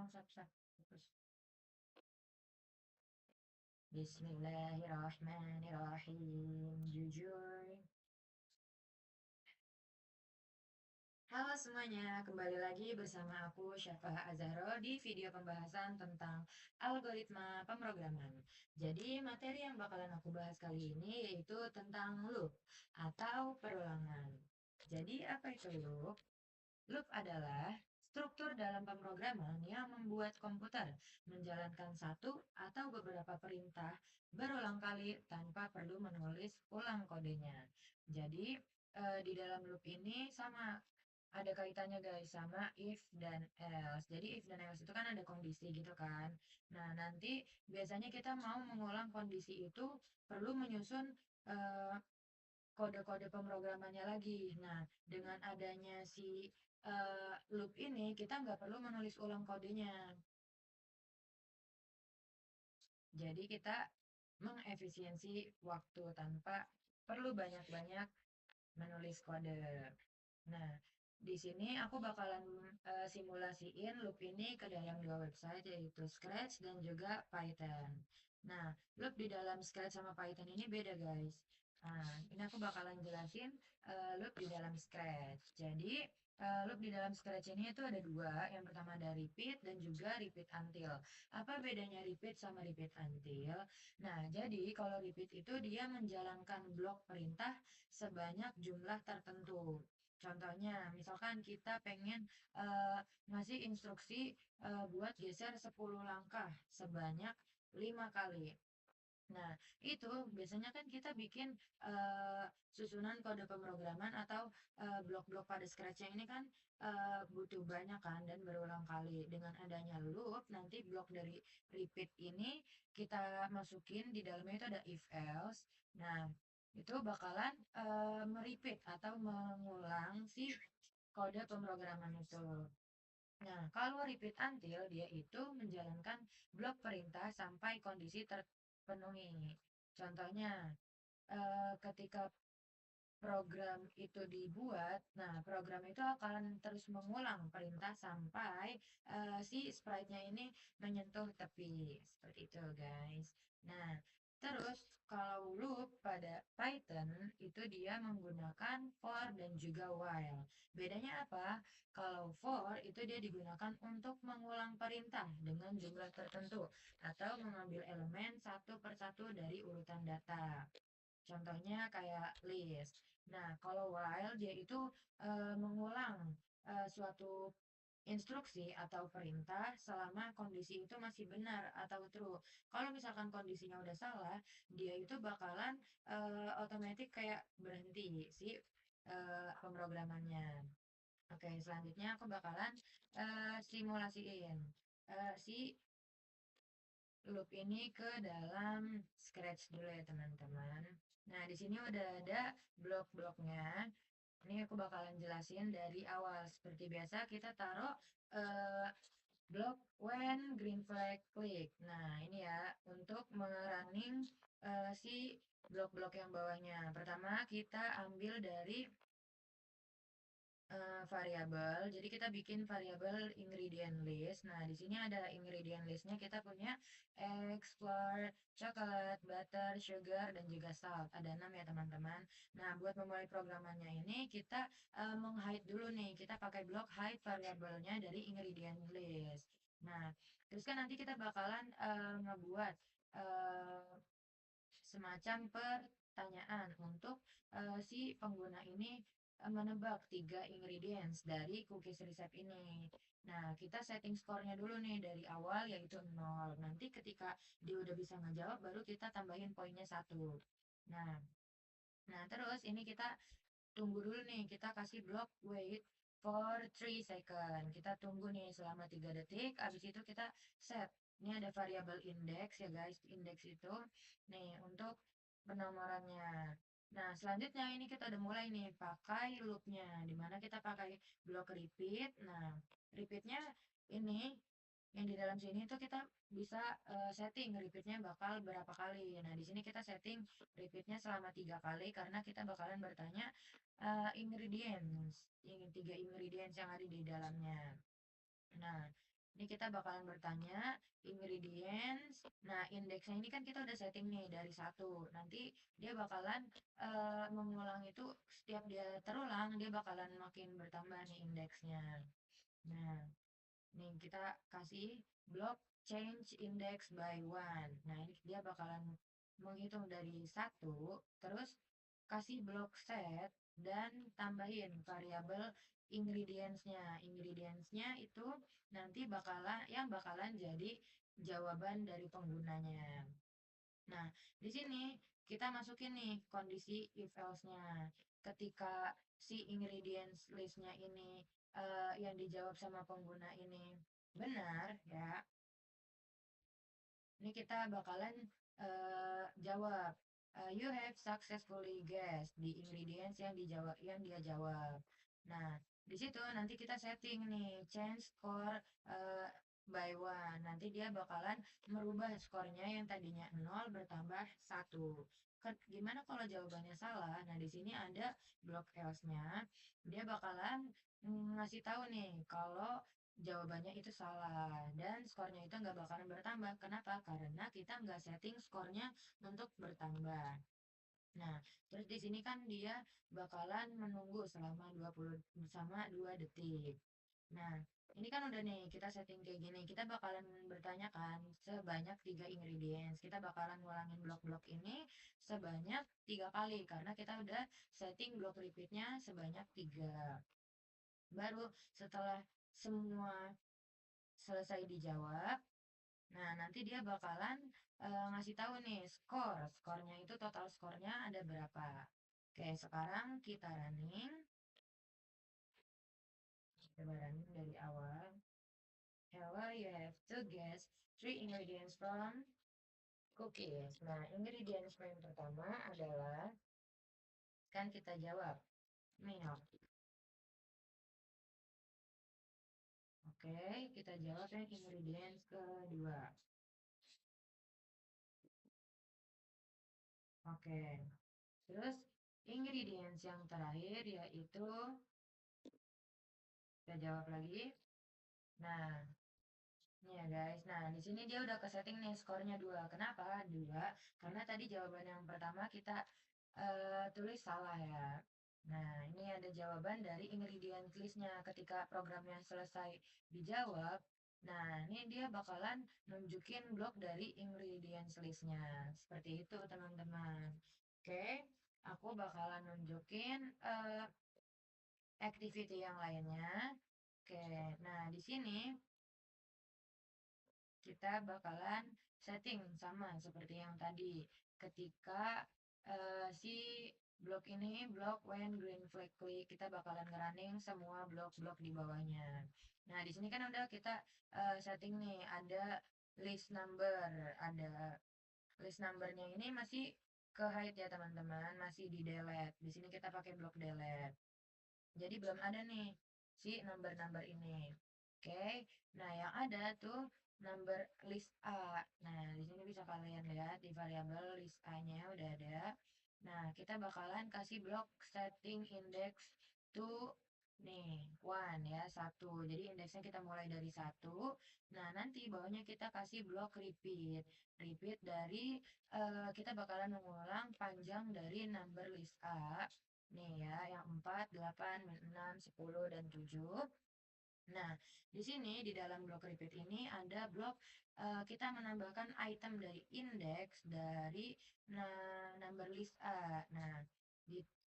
tolong sap-sap. Terus. Bismillahirrahmanirrahim. Jujur. Halo semuanya, kembali lagi bersama aku Syafah Azharo di video pembahasan tentang algoritma pemrograman. Jadi materi yang bakalan aku bahas kali ini yaitu tentang loop atau perulangan. Jadi apa itu loop? Loop adalah struktur dalam pemrograman yang membuat komputer menjalankan satu atau beberapa perintah berulang kali tanpa perlu menulis ulang kodenya. Jadi di dalam loop ini sama ada kaitannya guys sama if dan else. Jadi if dan else itu kan ada kondisi gitu kan. Nah, nanti biasanya kita mau mengulang kondisi itu perlu menyusun eh, kode-kode pemrogramannya lagi. Nah, dengan adanya si loop ini, kita nggak perlu menulis ulang kodenya. Jadi kita mengefisiensi waktu tanpa perlu banyak-banyak menulis kode. Nah, di sini aku bakalan simulasiin loop ini ke dalam dua website yaitu Scratch dan juga Python. Nah, loop di dalam Scratch sama Python ini beda guys. Nah, ini aku bakalan jelasin loop di dalam Scratch. Jadi, loop di dalam Scratch ini itu ada dua. Yang pertama ada repeat dan juga repeat until. Apa bedanya repeat sama repeat until? Nah, jadi kalau repeat itu dia menjalankan blok perintah sebanyak jumlah tertentu. Contohnya, misalkan kita pengen ngasih instruksi buat geser 10 langkah sebanyak 5 kali. Nah, itu biasanya kan kita bikin susunan kode pemrograman atau blok-blok pada Scratch yang ini kan butuh banyak kan dan berulang kali. Dengan adanya loop, nanti blok dari repeat ini kita masukin di dalamnya itu ada if else. Nah, itu bakalan merepeat atau mengulang si kode pemrograman itu. Nah, kalau repeat until dia itu menjalankan blok perintah sampai kondisi terpenuhi. Contohnya, ketika program itu dibuat, nah program itu akan terus mengulang perintah sampai si sprite-nya ini menyentuh tepi. Seperti itu, guys. Nah, terus kalau loop pada Python itu dia menggunakan for dan juga while. Bedanya apa? Kalau for itu dia digunakan untuk mengulang perintah dengan jumlah tertentu atau mengambil elemen satu persatu dari urutan data. Contohnya kayak list. Nah, kalau while dia itu mengulang suatu instruksi atau perintah selama kondisi itu masih benar atau true. Kalau misalkan kondisinya udah salah, dia itu bakalan otomatis kayak berhenti si pemrogramannya. Oke, selanjutnya aku bakalan simulasiin si loop ini ke dalam Scratch dulu ya teman-teman. Nah, di sini udah ada blok-bloknya. Ini aku bakalan jelasin dari awal. Seperti biasa kita taruh eh, blok when green flag click. Nah, ini ya untuk merunning si blok-blok yang bawahnya. Pertama kita ambil dari variabel. Jadi kita bikin variabel ingredient list. Nah, di sini ada ingredient listnya. Kita punya egg, flour, coklat, butter, sugar, dan juga salt. Ada 6 ya teman-teman. Nah, buat memulai programannya ini kita meng-hide dulu nih. Kita pakai blok hide variabelnya dari ingredient list. Nah, terus kan nanti kita bakalan ngebuat semacam pertanyaan untuk si pengguna ini menebak 3 ingredients dari cookies resep ini. Nah, kita setting skornya dulu nih dari awal yaitu 0. Nanti ketika dia udah bisa ngejawab baru kita tambahin poinnya 1. Nah, terus ini kita tunggu dulu nih, kita kasih blok wait for 3 second. Kita tunggu nih selama 3 detik, habis itu kita set. Ini ada variabel index ya guys, index itu nih untuk penomorannya. Nah, selanjutnya ini kita udah mulai nih pakai loopnya, dimana kita pakai blok repeat. Nah, repeatnya ini yang di dalam sini tuh kita bisa setting repeatnya bakal berapa kali. Nah, di sini kita setting repeatnya selama 3 kali karena kita bakalan bertanya ingredients, 3 ingredients yang ada di dalamnya. Nah, Ini kita bakalan bertanya ingredients. Nah, indeksnya ini kan kita udah setting nih dari satu. Nanti dia bakalan mengulang itu setiap dia terulang, dia bakalan makin bertambah nih indeksnya. Nah, nih kita kasih block change index by one. Nah, ini dia bakalan menghitung dari satu, terus kasih block set dan tambahin variabel ingredients-nya. Ingredients-nya itu nanti bakalan jadi jawaban dari penggunanya. Nah, di sini kita masukin nih kondisi if else-nya. Ketika si ingredients list-nya ini yang dijawab sama pengguna ini benar ya, ini kita bakalan jawab you have successfully guessed di ingredients yang dia jawab. Nah, di situ nanti kita setting nih change score by one. Nanti dia bakalan merubah skornya yang tadinya 0 bertambah 1. Gimana kalau jawabannya salah? Nah, di sini ada block else-nya. Dia bakalan ngasih tahu nih kalau jawabannya itu salah dan skornya itu nggak bakalan bertambah. Kenapa? Karena kita nggak setting skornya untuk bertambah. Nah, terus di sini kan dia bakalan menunggu selama 2 detik. Nah, ini kan udah nih kita setting kayak gini. Kita bakalan bertanyakan sebanyak 3 ingredients. Kita bakalan ngulangin blok-blok ini sebanyak 3 kali karena kita udah setting blok repeatnya sebanyak 3. Baru setelah semua selesai dijawab, nah nanti dia bakalan ngasih tahu nih skornya itu total skornya ada berapa. Oke, sekarang coba running dari awal. Hello, you have to guess 3 ingredients from cookies. Nah, ingredients yang pertama adalah kan kita jawab milk. Oke, kita jawab yang ingredients kedua. Oke, terus ingredients yang terakhir yaitu kita jawab lagi. Nah, ini ya guys. Nah, di sini dia udah ke setting nih skornya 2. Kenapa 2? Karena tadi jawaban yang pertama kita tulis salah ya. Nah, ini ada jawaban dari ingredient listnya. Ketika programnya selesai dijawab, nah ini dia bakalan nunjukin blok dari ingredients listnya. Seperti itu teman-teman. Oke, aku bakalan nunjukin activity yang lainnya. Oke, nah di sini kita bakalan setting sama seperti yang tadi. Ketika si blok ini blok when green flag click, kita bakalan ngerunning semua blok-blok di bawahnya. Nah, di sini kan udah kita setting nih, ada list number, ada list numbernya ini masih ke hide ya teman-teman, masih di delete. Di sini kita pakai blok delete. Jadi belum ada nih si number-number ini. Oke. Nah, yang ada tuh number list A. Nah, di sini bisa kalian lihat di variabel list A-nya udah ada. Nah, kita bakalan kasih blok setting index to nih, one ya, satu. Jadi indeksnya kita mulai dari satu. Nah, nanti bawahnya kita kasih blok repeat. Repeat dari kita bakalan mengulang panjang dari number list A. Nih ya, yang 4, 8, 6, 10, dan 7. Nah, di sini di dalam blok repeat ini ada blok kita menambahkan item dari index dari number list A. Nah,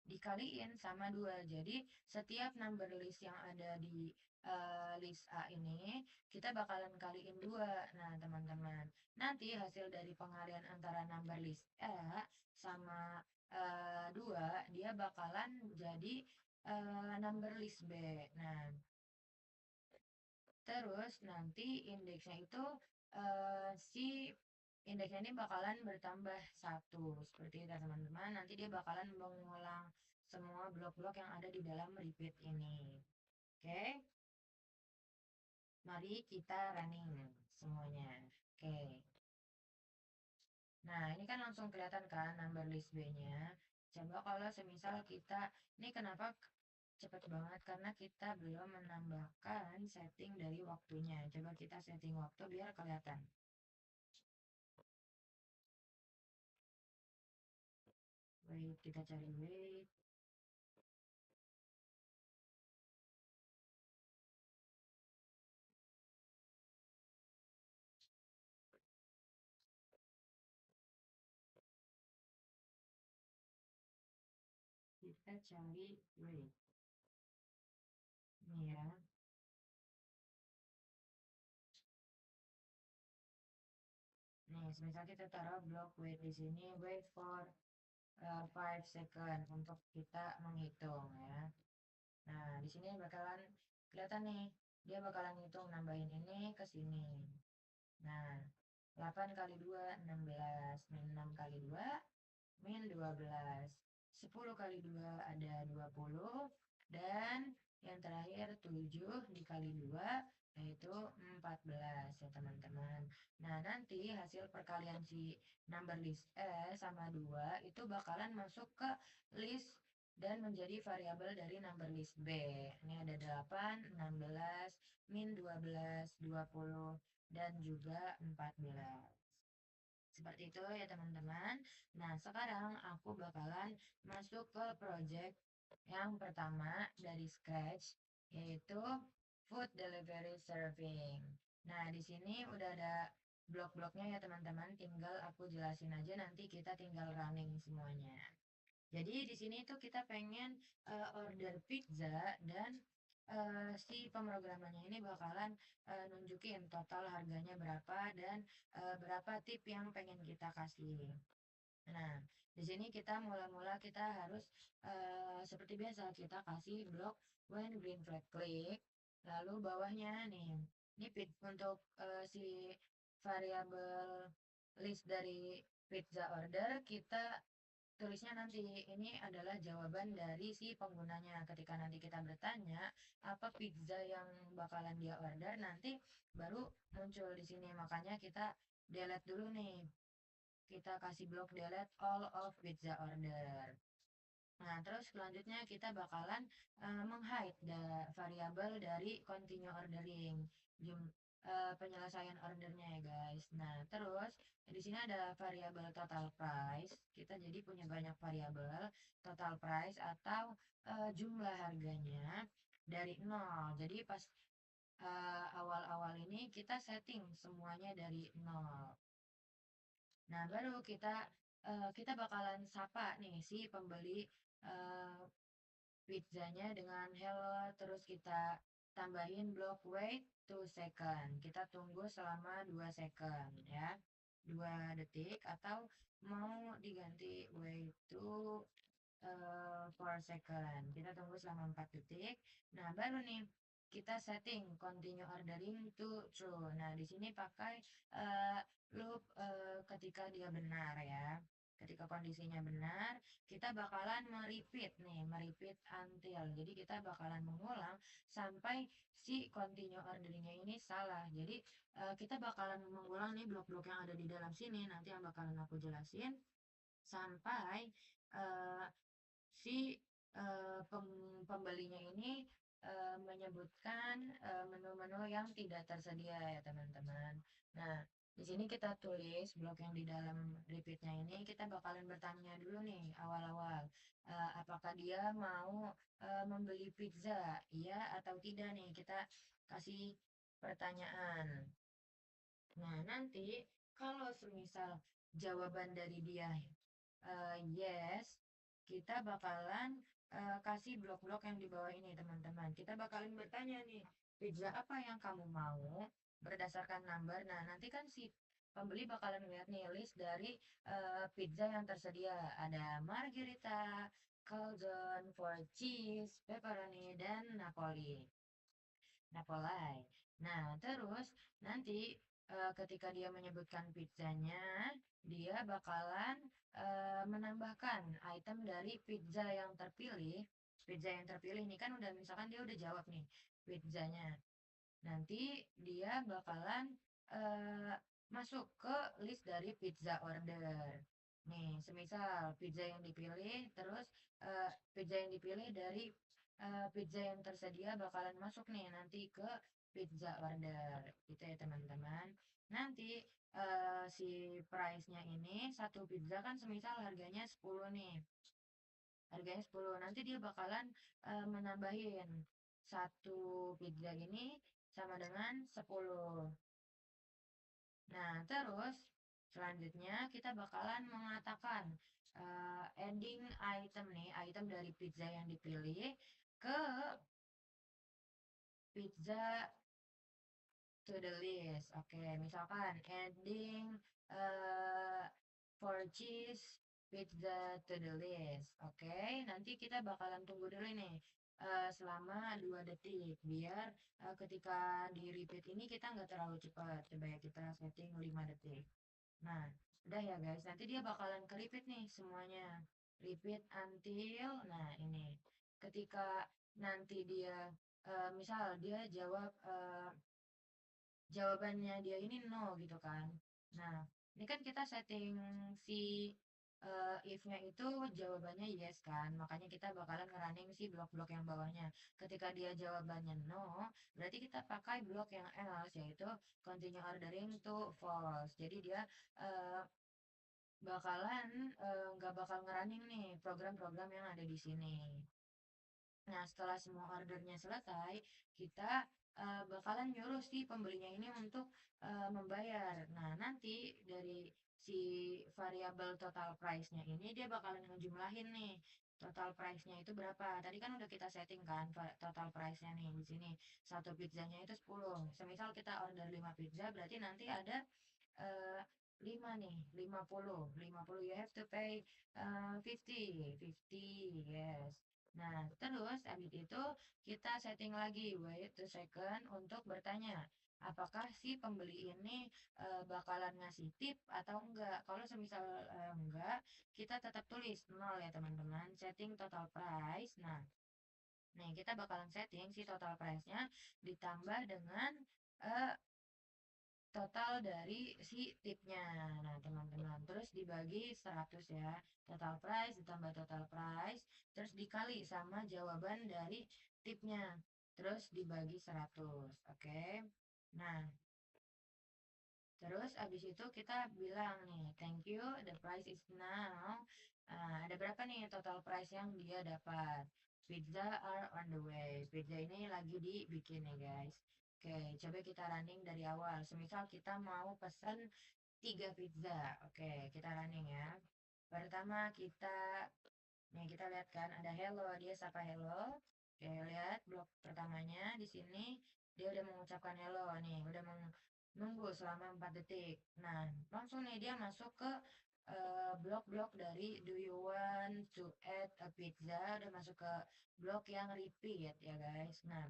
dikaliin sama 2. Jadi, setiap number list yang ada di list A ini, kita bakalan kaliin 2. Nah, teman-teman, nanti hasil dari pengalian antara number list A sama 2, dia bakalan jadi number list B. Nah, terus nanti indeksnya itu si indeksnya ini bakalan bertambah satu seperti itu teman-teman. Nanti dia bakalan mengulang semua blok-blok yang ada di dalam repeat ini. Oke, mari kita running semuanya. Oke. Nah, ini kan langsung kelihatan kan number list B-nya. Coba kalau semisal kita, ini kenapa cepet banget karena kita belum menambahkan setting dari waktunya. Coba kita setting waktu biar kelihatan. Wait, kita cari wait. Kita cari wait. Nih ya. Nih, misal kita taruh block wait di sini, wait for 5 second untuk kita menghitung ya. Nah, di sini bakalan kelihatan nih, dia bakalan hitung nambahin ini ke sini. Nah, 8 kali 2, 16. Min 6 kali 2, min 12. 10 kali 2 ada 20. Dan yang terakhir 7 dikali 2 yaitu 14 ya teman-teman. Nah, nanti hasil perkalian si number list sama 2 itu bakalan masuk ke list dan menjadi variabel dari number list B. Ini ada 8, 16, min 12, 20, dan juga 14. Seperti itu ya teman-teman. Nah, sekarang aku bakalan masuk ke project yang pertama dari scratch, yaitu food delivery serving. Nah, di sini udah ada blok-bloknya ya teman-teman. Tinggal aku jelasin aja, nanti kita tinggal running semuanya. Jadi di sini tuh kita pengen order pizza dan si pemrogramannya ini bakalan nunjukin total harganya berapa dan berapa tip yang pengen kita kasih. Nah, di sini kita mula-mula kita harus seperti biasa kita kasih blok when green flag click, lalu bawahnya nih, ini untuk si variabel list dari pizza order kita tulisnya nanti ini adalah jawaban dari si penggunanya. Ketika nanti kita bertanya apa pizza yang bakalan dia order, nanti baru muncul di sini. Makanya kita delete dulu nih. Kita kasih blok delete all of pizza order. Nah, terus selanjutnya kita bakalan meng-hide variabel dari continue ordering, penyelesaian ordernya ya guys. Nah, terus di sini ada variabel total price. Kita jadi punya banyak variabel total price atau jumlah harganya dari nol. Jadi pas awal-awal ini kita setting semuanya dari nol. Nah, baru kita bakalan sapa nih si pembeli eh, pizzanya dengan hello, terus kita tambahin blok wait 2 second. Kita tunggu selama 2 second ya. 2 detik atau mau diganti wait to 4 second. Kita tunggu selama 4 detik. Nah, baru nih kita setting continue ordering to true. Nah, di sini pakai loop ketika dia benar ya. Ketika kondisinya benar, kita bakalan merepeat nih, merepeat until. Jadi kita bakalan mengulang sampai si continue orderingnya ini salah. Jadi kita bakalan mengulang nih blok-blok yang ada di dalam sini. Nanti yang bakalan aku jelasin sampai eh, si pembelinya ini menyebutkan menu-menu yang tidak tersedia ya teman-teman. Nah, di sini kita tulis blok yang di dalam repeatnya ini kita bakalan bertanya dulu nih awal-awal apakah dia mau membeli pizza, iya atau tidak nih kita kasih pertanyaan. Nah, nanti kalau semisal jawaban dari dia yes, kita bakalan kasih blok-blok yang di bawah ini, teman-teman. Kita bakalan bertanya nih, pizza apa yang kamu mau berdasarkan number. Nah, nanti kan si pembeli bakalan lihat nih list dari pizza yang tersedia. Ada margherita, calzone, four cheese, pepperoni, dan Napoli. Napolai. Nah, terus nanti ketika dia menyebutkan pizzanya, dia bakalan menambahkan item dari pizza yang terpilih. Pizza yang terpilih ini kan udah misalkan dia udah jawab nih pizzanya. Nanti dia bakalan eh, masuk ke list dari pizza order. Nih, semisal pizza yang dipilih, terus pizza yang dipilih dari pizza yang tersedia bakalan masuk nih nanti ke pizza order gitu ya teman-teman. Nanti si price-nya ini satu pizza kan semisal harganya 10 nih. Harganya 10. Nanti dia bakalan menambahin satu pizza ini sama dengan 10. Nah, terus selanjutnya kita bakalan mengatakan ending item nih, item dari pizza yang dipilih ke pizza to the list. Oke, misalkan adding uh, four cheese pizza to the list. Oke, nanti kita bakalan tunggu dulu nih selama 2 detik biar ketika di repeat ini kita nggak terlalu cepat. Coba ya kita setting 5 detik. Nah, udah ya guys, nanti dia bakalan ke repeat nih semuanya. Repeat until, nah ini. Ketika nanti dia, misal dia jawab jawabannya dia ini no gitu kan. Nah, ini kan kita setting si if-nya itu jawabannya yes kan. Makanya kita bakalan ngerunning si blok-blok yang bawahnya. Ketika dia jawabannya no, berarti kita pakai blok yang else yaitu continue ordering to false. Jadi dia eh, bakalan nggak bakal ngerunning nih program-program yang ada di sini. Nah, setelah semua ordernya selesai, kita bakalan nyuruh si pembelinya ini untuk membayar. Nah, nanti dari si variabel total price-nya ini dia bakalan ngejumlahin nih total price-nya itu berapa. Tadi kan udah kita setting kan total price-nya nih di sini. Satu pizzanya itu 10. Semisal kita order 5 pizza, berarti nanti ada eh, 5 nih, 50. 50 you have to pay 50. Yes. Nah, terus habis itu kita setting lagi wait a second untuk bertanya apakah si pembeli ini bakalan ngasih tip atau enggak. Kalau semisal enggak, kita tetap tulis 0 ya teman-teman. Setting total price. Nah, nih kita bakalan setting si total price-nya ditambah dengan eh, total dari si tipnya. Nah, teman-teman, terus dibagi 100 ya. Total price ditambah total price, terus dikali sama jawaban dari tipnya. Terus dibagi 100. Oke. Nah, terus abis itu kita bilang nih, thank you, the price is now. Ada berapa nih total price yang dia dapat? Pizza are on the way. Pizza ini lagi dibikin nih guys. Oke, coba kita running dari awal. Semisal kita mau pesan 3 pizza. Oke, kita running ya. Pertama nih kita lihat kan ada hello, dia sapa hello. Oke, lihat blok pertamanya di sini dia udah mengucapkan hello nih, udah menunggu selama 4 detik. Nah, langsung nih dia masuk ke blok-blok dari do you want to add a pizza, udah masuk ke blok yang repeat ya guys. Nah,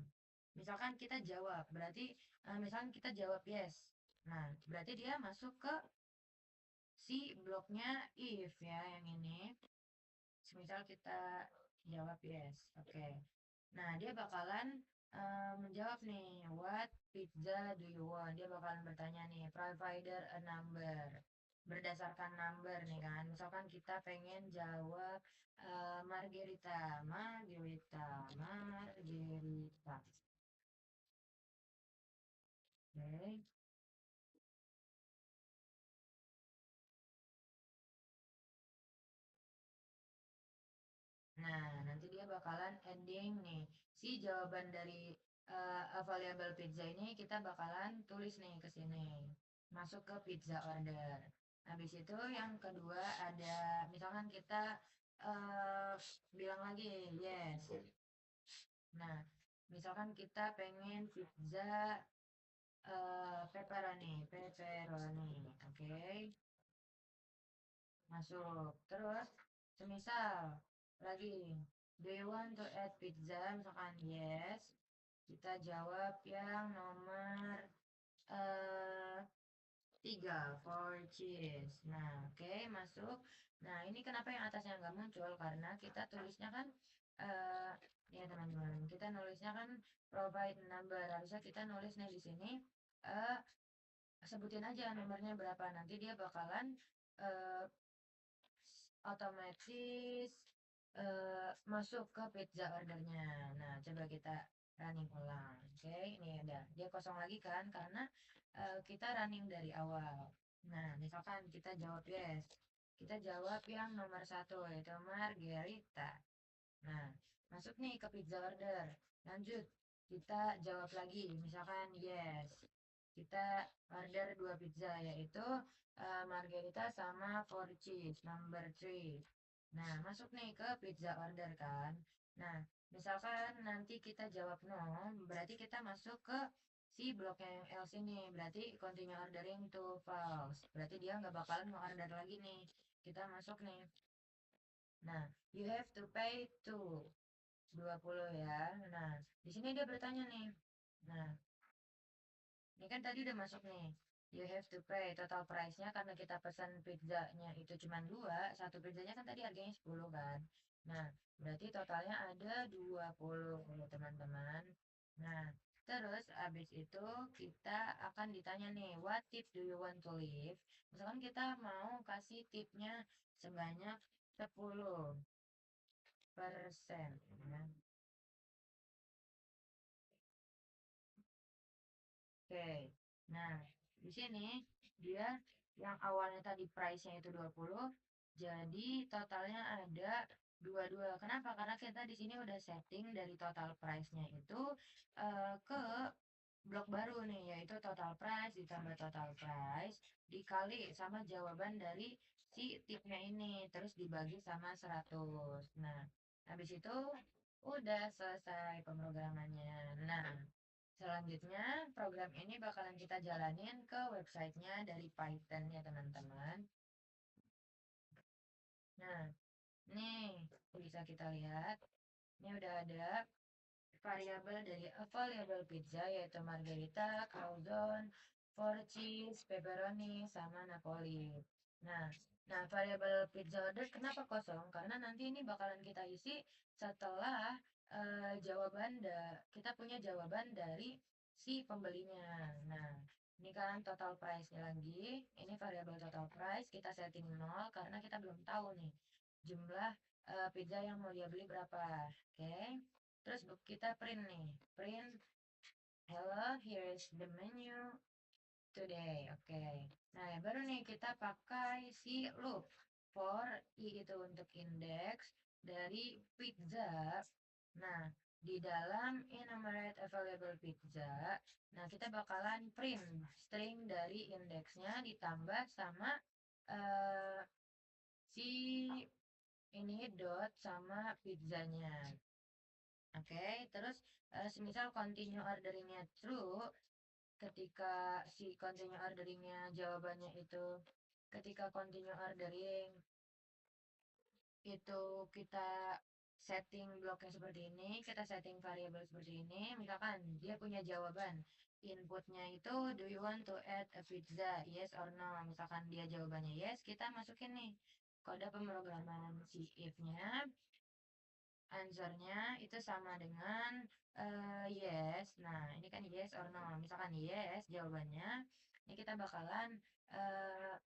misalkan kita jawab, berarti misalkan kita jawab yes. Nah, berarti dia masuk ke si bloknya if ya yang ini. Semisal kita jawab yes, oke. Nah, dia bakalan menjawab nih, what pizza do you want? Dia bakalan bertanya nih, provider a number. Berdasarkan number nih kan. Misalkan kita pengen jawab margherita, margherita, margherita. Oke. Nah, nanti dia bakalan ending nih. Si jawaban dari available pizza ini kita bakalan tulis nih ke sini. Masuk ke pizza order. Habis itu yang kedua ada misalkan kita eh bilang lagi yes. Nah, misalkan kita pengen pizza pepperoni, pepperoni. Oke. Masuk. Terus semisal lagi do you want to add pizza? Misalkan yes. Kita jawab yang nomor eh 3 for cheese. Nah, oke, masuk. Nah, ini kenapa yang atasnya nggak muncul? Karena kita tulisnya kan eh ya teman-teman, kita nulisnya kan provide number. Harusnya kita nulisnya di sini eh sebutin aja nomornya berapa. Nanti dia bakalan eh otomatis masuk ke pizza ordernya. Nah, coba kita running ulang. Oke, ini ada. Dia kosong lagi kan karena kita running dari awal. Nah, misalkan kita jawab yes. Kita jawab yang nomor satu yaitu margherita. Nah, masuk nih ke pizza order. Lanjut, kita jawab lagi. Misalkan yes. Kita order 2 pizza yaitu margherita sama 4 cheese number 3. Nah, masuk nih ke pizza order kan. Nah, misalkan nanti kita jawab no, berarti kita masuk ke si blok yang L sini. Berarti continue ordering to false. Berarti dia nggak bakalan mau order lagi nih. Kita masuk nih. Nah, you have to pay to 20 ya. Nah, di sini dia bertanya nih. Nah, ini kan tadi udah masuk nih. You have to pay total price-nya karena kita pesan pizzanya itu cuma 2. Satu pizzanya kan tadi harganya 10 kan. Nah, berarti totalnya ada 20 teman-teman. Nah, terus abis itu kita akan ditanya nih, what tip do you want to leave? Misalkan kita mau kasih tipnya sebanyak 10%. Ya. Oke. Nah, di sini dia yang awalnya tadi price-nya itu 20, jadi totalnya ada 22. Kenapa? Karena kita di sini udah setting dari total price-nya itu ke blok baru nih, yaitu total price ditambah total price dikali sama jawaban dari si tipnya ini, terus dibagi sama 100. Nah, habis itu udah selesai pemrogramannya. Nah, selanjutnya, program ini bakalan kita jalanin ke websitenya dari Python ya teman-teman. Nah, nih bisa kita lihat. Ini udah ada variabel dari available pizza yaitu margherita, calzone, four cheese, pepperoni, sama napoli. Nah, nah variabel pizza order kenapa kosong? Karena nanti ini bakalan kita isi setelah kita punya jawaban dari si pembelinya. Nah, ini kan total price-nya lagi. Ini variabel total price kita setting 0 karena kita belum tahu nih jumlah pizza yang mau dia beli berapa. Oke. Terus kita print nih. Print, hello, here's the menu today. Oke. Nah, ya baru nih kita pakai si loop. For I itu untuk indeks dari pizza. Nah, di dalam enumerate available pizza, nah kita bakalan print string dari indeksnya ditambah sama eh, si ini dot sama pizzanya. Oke, terus semisal continue orderingnya true, ketika si continue orderingnya jawabannya itu ketika continue ordering itu kita setting bloknya seperti ini, kita setting variabel seperti ini, misalkan dia punya jawaban inputnya itu do you want to add a pizza, yes or no, misalkan dia jawabannya yes, kita masukin nih kode pemrograman si if-nya, answernya itu sama dengan yes. Nah, ini kan yes or no. Misalkan yes jawabannya, ini kita bakalan eh,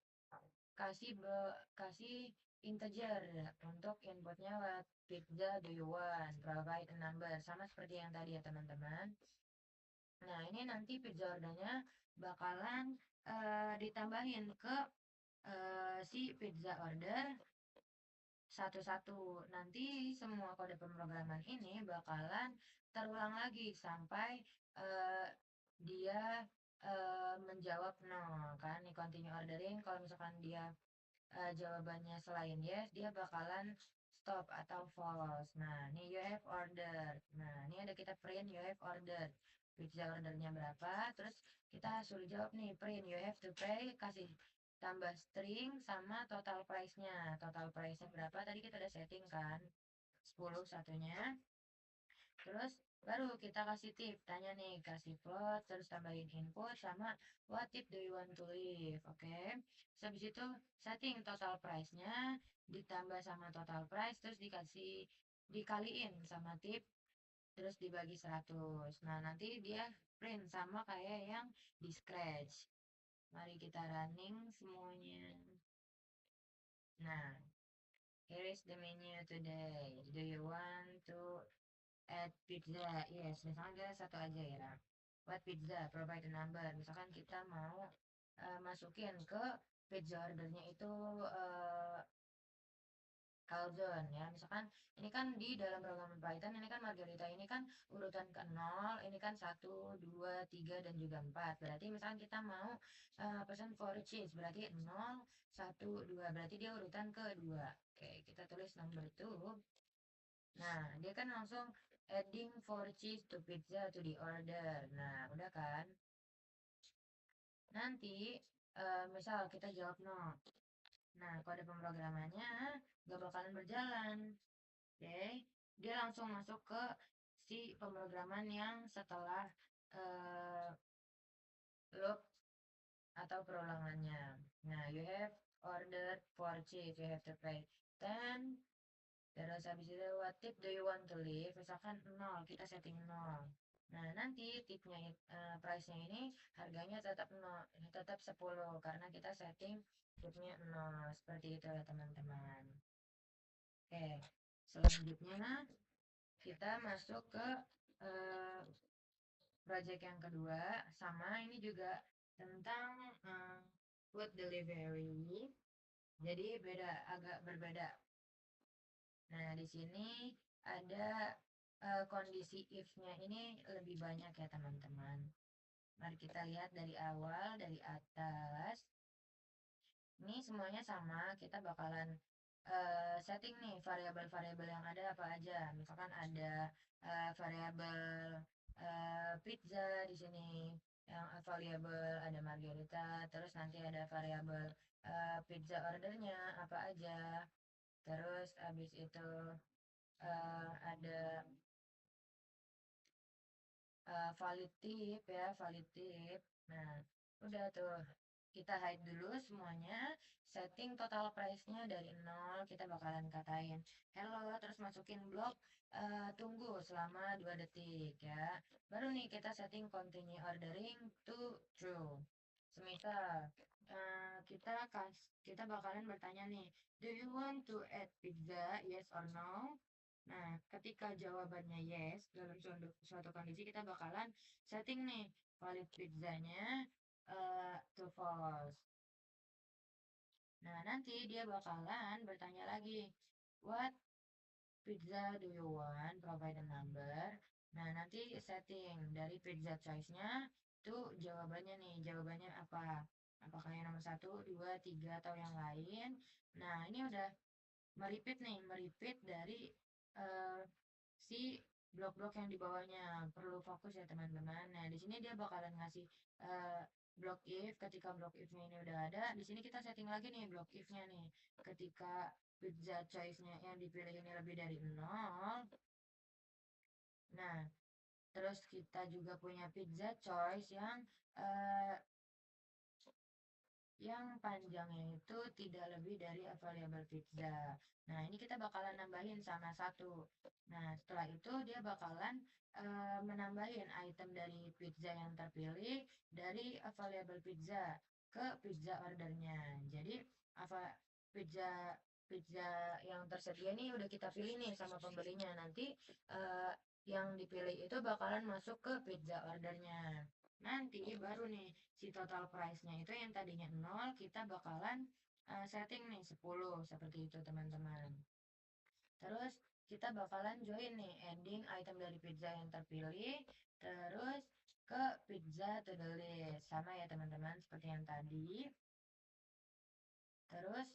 kasih integer untuk inputnya what pizza do you want, provide a number, sama seperti yang tadi ya teman-teman. Nah, ini nanti pizza ordernya bakalan ditambahin ke si pizza order satu-satu. Nanti semua kode pemrograman ini bakalan terulang lagi sampai eh, dia menjawab no kan nih continue ordering. Kalau misalkan dia jawabannya selain yes, dia bakalan stop atau false. Nah, ini you have ordered. Nah, ini ada kita print you have ordered. Pizza ordernya berapa? Terus kita suruh jawab nih print you have to pay, kasih tambah string sama total price-nya. Total price-nya berapa? Tadi kita udah setting kan? 10 satunya. Terus baru kita kasih tip, tanya nih, kasih plot, terus tambahin input sama what tip do you want to leave, oke? Okay? Habis itu setting total price-nya ditambah sama total price, terus dikaliin sama tip, terus dibagi 100. Nah, nanti dia print sama kayak yang di Scratch. Mari kita running semuanya. Nah, Here is the menu today. Do you want to add pizza? Yes, misalkan kita satu aja ya. What pizza? Provide a number. Misalkan kita mau masukin ke pizza ordernya itu calzone ya. Misalkan ini kan di dalam program Python ini kan margarita ini kan urutan ke 0, ini kan 1, 2, 3 dan juga 4. Berarti misalkan kita mau pesan for cheese, berarti 0, 1, 2. Berarti dia urutan ke 2. Oke, kita tulis number 2. Nah, dia kan langsung adding for cheese to pizza to the order. Nah, udah kan? Nanti misal kita jawab no. Nah, kode pemrogramannya gak bakalan berjalan. Oke, dia langsung masuk ke si pemrograman yang setelah loop atau perulangannya. Nah, you have ordered for cheese, you have to pay 10. Terus habis itu what tip do you want to leave? Misalkan 0, kita setting 0. Nah, nanti tipnya price-nya ini harganya tetap 0, tetap 10 karena kita setting tipnya 0. Seperti itu ya, teman-teman. Oke, selanjutnya kita masuk ke project yang kedua. Sama, ini juga tentang food delivery. Jadi agak berbeda. Nah, di sini ada kondisi if-nya ini lebih banyak ya, teman-teman. Mari kita lihat dari awal, dari atas. Ini semuanya sama, kita bakalan setting nih variabel-variabel yang ada apa aja. Misalkan ada variabel pizza di sini, yang variabel ada margarita, terus nanti ada variabel pizza ordernya apa aja. Terus habis itu ada valid tip ya, valid tip. Nah, udah tuh. Kita hide dulu semuanya, setting total price-nya dari 0, kita bakalan katain hello, terus masukin blok tunggu selama 2 detik ya. Baru nih kita setting continue ordering to true. Semisal kita bakalan bertanya nih, do you want to add pizza, yes or no? Nah, ketika jawabannya yes, dalam suatu kondisi kita bakalan setting nih valid pizzanya to false. Nah, nanti dia bakalan bertanya lagi, what pizza do you want? Provide a number. Nah, nanti setting dari pizza choice-nya tuh jawabannya nih, jawabannya apa? Apakah yang nomor 1, 2, 3 atau yang lain? Nah, ini udah meripit nih, meripit dari si blok-blok yang di bawahnya. Perlu fokus ya, teman-teman. Nah, di sini dia bakalan ngasih block if. Ketika block if-nya ini udah ada, di sini kita setting lagi nih block if-nya nih. Ketika pizza choice-nya yang dipilih ini lebih dari 0. Nah, terus kita juga punya pizza choice yang panjangnya itu tidak lebih dari available pizza. Nah, ini kita bakalan nambahin sama 1. Nah, setelah itu dia bakalan menambahin item dari pizza yang terpilih dari available pizza ke pizza ordernya. Jadi, apa pizza pizza yang tersedia ini udah kita pilih nih sama pembelinya. Nanti yang dipilih itu bakalan masuk ke pizza ordernya. Nanti baru nih si total price-nya itu yang tadinya 0 kita bakalan setting nih 10 seperti itu, teman-teman. Terus kita bakalan join nih ending item dari pizza yang terpilih terus ke pizza to the list. Sama ya, teman-teman, seperti yang tadi. Terus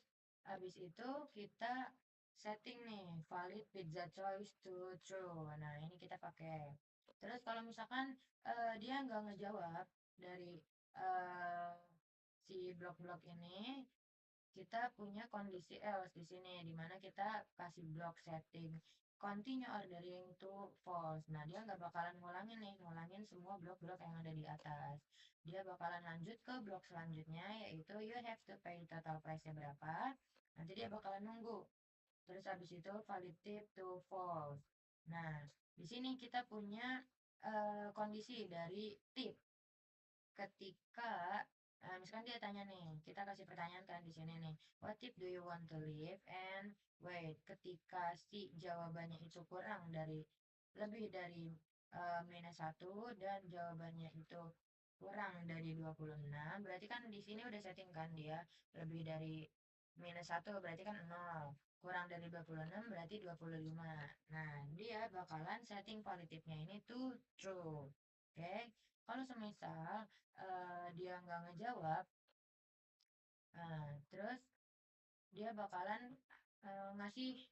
habis itu kita setting nih valid pizza choice to true. Nah, ini kita pakai. Terus kalau misalkan dia nggak ngejawab dari eh, si blok-blok ini, kita punya kondisi else di sini, di mana kita kasih blok setting continue ordering to false. Nah, dia nggak bakalan ngulangin semua blok-blok yang ada di atas. Dia bakalan lanjut ke blok selanjutnya, yaitu you have to pay total price-nya berapa. Nanti dia bakalan nunggu. Terus habis itu valid tip to false. Nah, di sini kita punya kondisi dari tip. Ketika misalkan dia tanya nih, kita kasih pertanyaan kan di sini nih, what tip do you want to leave and wait, ketika si jawabannya itu kurang dari lebih dari minus 1 dan jawabannya itu kurang dari 26, berarti kan di sini udah setting kan dia lebih dari minus 1 berarti kan 0, kurang dari 26 berarti 25. Nah, dia bakalan setting positifnya ini tuh true. Oke, kalau semisal dia nggak ngejawab, terus dia bakalan ngasih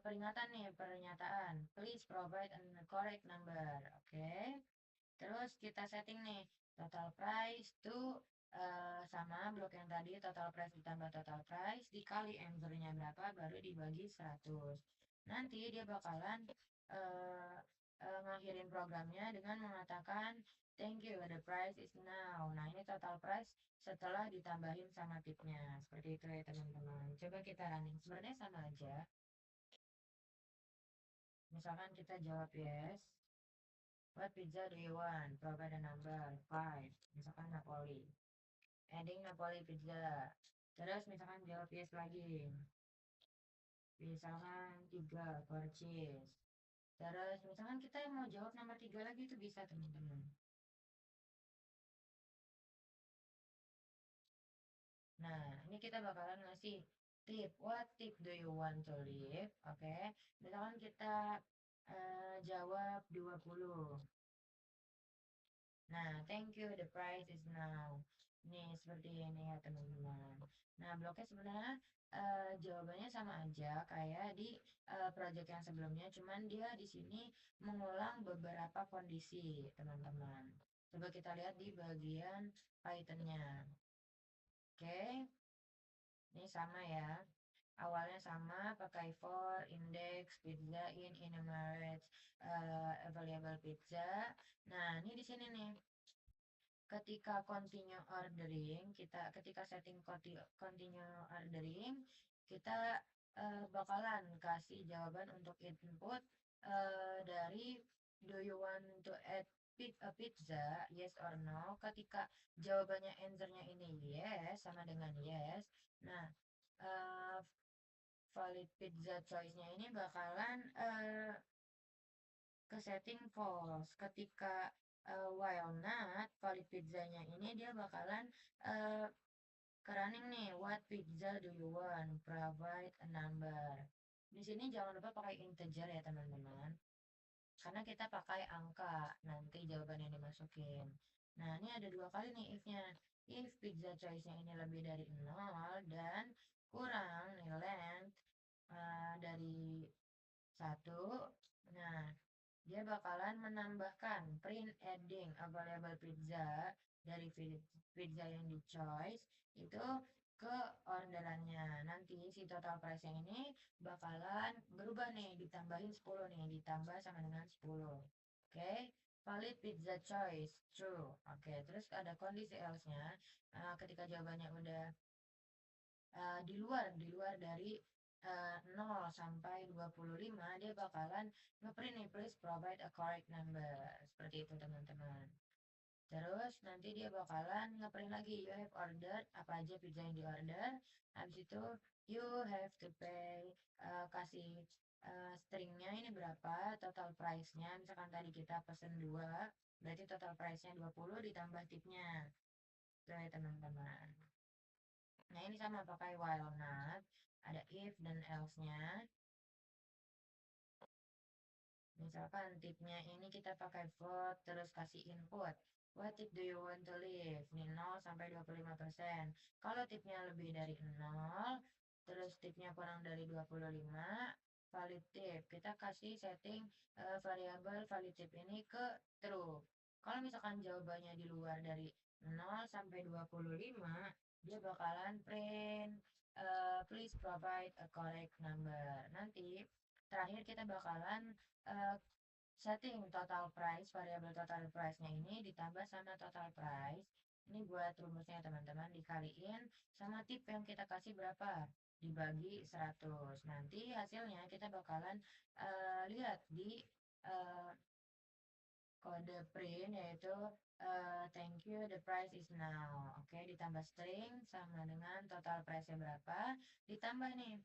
peringatan nih, pernyataan please provide a correct number. Oke, terus kita setting nih total price tuh sama blok yang tadi, total price ditambah total price dikali answernya berapa baru dibagi 100. Nanti dia bakalan uh, ngakhirin programnya dengan mengatakan thank you, the price is now. Nah, ini total price setelah ditambahin sama tipnya. Seperti itu ya teman-teman. Coba kita running. Sebenarnya sama aja. Misalkan kita jawab yes. What pizza do you want? Provide a number 5. Misalkan Napoli. Adding Napoli pizza. Terus misalkan jawab yes lagi. Misalkan 3 purchase. Terus misalkan kita mau jawab nomor 3 lagi itu bisa teman-teman. Nah, ini kita bakalan ngasih tip. What tip do you want to leave? Oke. Misalkan kita jawab 20. Nah, thank you, the price is now. Nih, seperti ini ya teman-teman. Nah, bloknya sebenarnya jawabannya sama aja kayak di project yang sebelumnya, cuman dia di sini mengulang beberapa kondisi, teman-teman. Coba kita lihat di bagian Python-nya. Oke, ini sama ya. Awalnya sama, pakai for, index, pizza, enumerate, available pizza. Nah, ini di sini nih. Ketika continue ordering, ketika setting continue ordering, kita bakalan kasih jawaban untuk input dari do you want to add a pizza, yes or no. Ketika jawabannya answernya ini yes, sama dengan yes. Nah, uh, valid pizza choice-nya ini bakalan ke setting false. Ketika while not, valid pizzanya ini dia bakalan uh, ke running nih. What pizza do you want? Provide a number. Di sini jangan lupa pakai integer ya teman-teman. Karena kita pakai angka nanti jawaban yang dimasukin. Nah, ini ada 2 kali nih if-nya. If pizza choice-nya ini lebih dari 0 dan kurang nih length dari 1. Nah, dia bakalan menambahkan print adding available pizza dari pizza yang di choice itu ke orderannya. Nanti si total price yang ini bakalan berubah nih, ditambahin 10 nih, ditambah sama dengan 10. Oke, valid pizza choice true. Oke, terus ada kondisi else-nya. Ketika jawabannya udah di luar dari 0 sampai 25, dia bakalan ngeprint nih please provide a correct number. Seperti itu teman-teman. Terus nanti dia bakalan ngeprint lagi you have ordered apa aja pizza yang di order. Habis itu you have to pay, kasih stringnya ini berapa, total price-nya. Misalkan tadi kita pesen 2, berarti total price-nya 20 ditambah tipnya. Itu ya teman-teman. Nah, ini sama pakai while not, ada if dan else-nya. Misalkan tipnya ini kita pakai vote terus kasih input. What tip do you want to leave? Ini 0 sampai 25%. Kalau tipnya lebih dari 0, terus tipnya kurang dari 25, valid tip. Kita kasih setting variabel valid tip ini ke true. Kalau misalkan jawabannya di luar dari 0 sampai 25, dia bakalan print please provide a correct number. Nanti terakhir kita bakalan setting total price, variabel total price-nya ini ditambah sama total price. Ini buat rumusnya teman-teman, dikaliin sama tip yang kita kasih berapa, dibagi 100. Nanti hasilnya kita bakalan lihat di kode print yaitu thank you, the price is now. Oke, ditambah string sama dengan total price-nya berapa, ditambah nih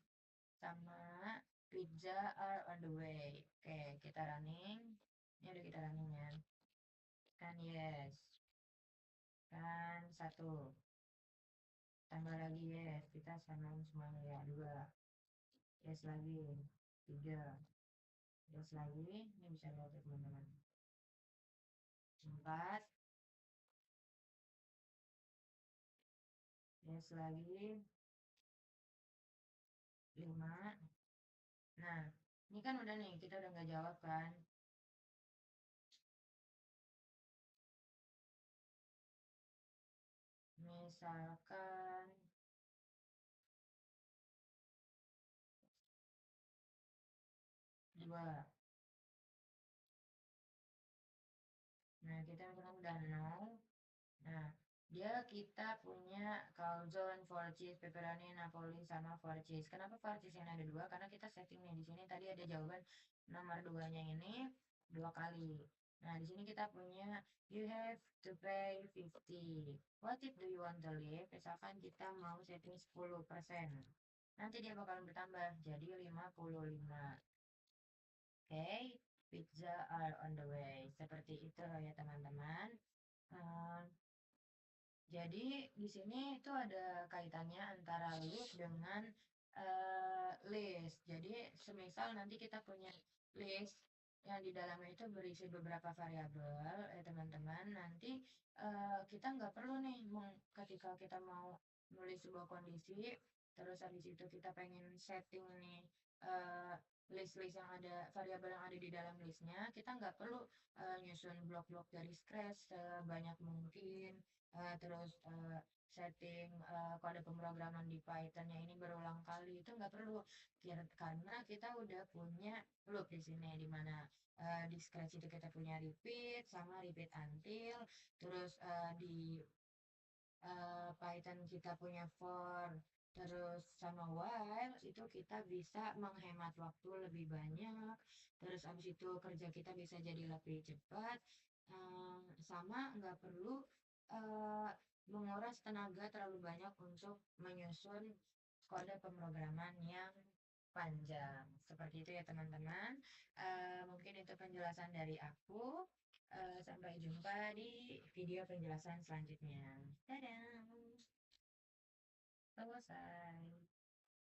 sama pizza are on the way. Oke, kita running. Ini udah kita running ya. Kan yes. Kan 1. Tambah lagi yes. Kita samain semuanya ya. 2. Yes lagi. 3. Yes lagi. Ini bisa lihat ya teman-teman. 4. Yes lagi. 5. Nah, ini kan udah nih. Kita udah nggak jawab kan. Misalkan 2. Nah, kita misalkan udah 0. Nah, kita punya calzone, four cheese, pepperoni, napoli, sama four cheese. Kenapa four cheese ini ada 2? Karena kita setting nih di sini tadi ada jawaban nomor 2-nya ini 2 kali. Nah, di sini kita punya you have to pay 50. What if do you want to leave? Misalkan kita mau setting 10%. Nanti dia bakal bertambah jadi 55. Oke, pizza are on the way. Seperti itu ya teman-teman. Hmm, jadi di sini itu ada kaitannya antara loop dengan list. Jadi semisal nanti kita punya list yang di dalamnya itu berisi beberapa variabel, teman-teman, nanti kita nggak perlu nih ketika kita mau nulis sebuah kondisi, terus habis itu kita pengen setting nih eh, list-list yang ada variabel yang ada di dalam listnya, kita nggak perlu nyusun blok-blok dari scratch sebanyak mungkin. Terus setting kode pemrograman di Python-nya ini berulang kali itu nggak perlu karena kita udah punya loop di sini di mana di Scratch itu kita punya repeat sama repeat until, terus di Python kita punya for, terus sama while itu kita bisa menghemat waktu lebih banyak, terus abis itu kerja kita bisa jadi lebih cepat, sama nggak perlu eh, menguras tenaga terlalu banyak untuk menyusun kode pemrograman yang panjang. Seperti itu ya teman-teman. Mungkin itu penjelasan dari aku. Sampai jumpa di video penjelasan selanjutnya. Dadah. Selesai.